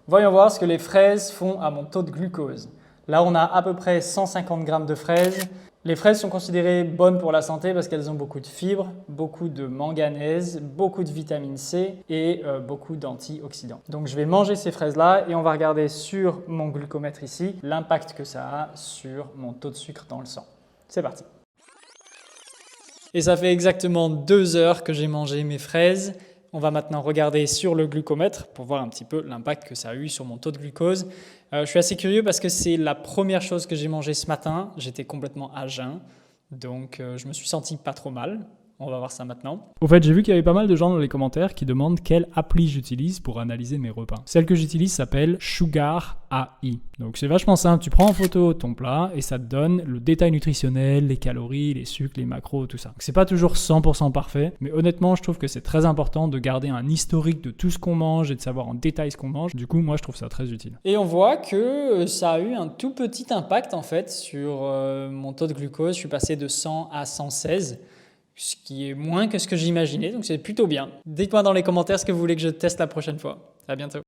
Voyons voir ce que les fraises font à mon taux de glucose. Là, on a à peu près 150 grammes de fraises. Les fraises sont considérées bonnes pour la santé parce qu'elles ont beaucoup de fibres, beaucoup de manganèse, beaucoup de vitamine C et beaucoup d'antioxydants. Donc je vais manger ces fraises-là et on va regarder sur mon glucomètre ici l'impact que ça a sur mon taux de sucre dans le sang. C'est parti. Et ça fait exactement 2 heures que j'ai mangé mes fraises. On va maintenant regarder sur le glucomètre pour voir un petit peu l'impact que ça a eu sur mon taux de glucose. Je suis assez curieux parce que c'est la première chose que j'ai mangée ce matin. J'étais complètement à jeun, donc je me suis senti pas trop mal. On va voir ça maintenant. Au fait, j'ai vu qu'il y avait pas mal de gens dans les commentaires qui demandent quelle appli j'utilise pour analyser mes repas. Celle que j'utilise s'appelle Sugar AI. Donc c'est vachement simple, tu prends en photo ton plat et ça te donne le détail nutritionnel, les calories, les sucres, les macros, tout ça. Donc, c'est pas toujours 100% parfait, mais honnêtement, je trouve que c'est très important de garder un historique de tout ce qu'on mange et de savoir en détail ce qu'on mange. Du coup, moi, je trouve ça très utile. Et on voit que ça a eu un tout petit impact en fait sur mon taux de glucose. Je suis passé de 100 à 116. Ce qui est moins que ce que j'imaginais, donc c'est plutôt bien. Dites-moi dans les commentaires ce que vous voulez que je teste la prochaine fois. À bientôt.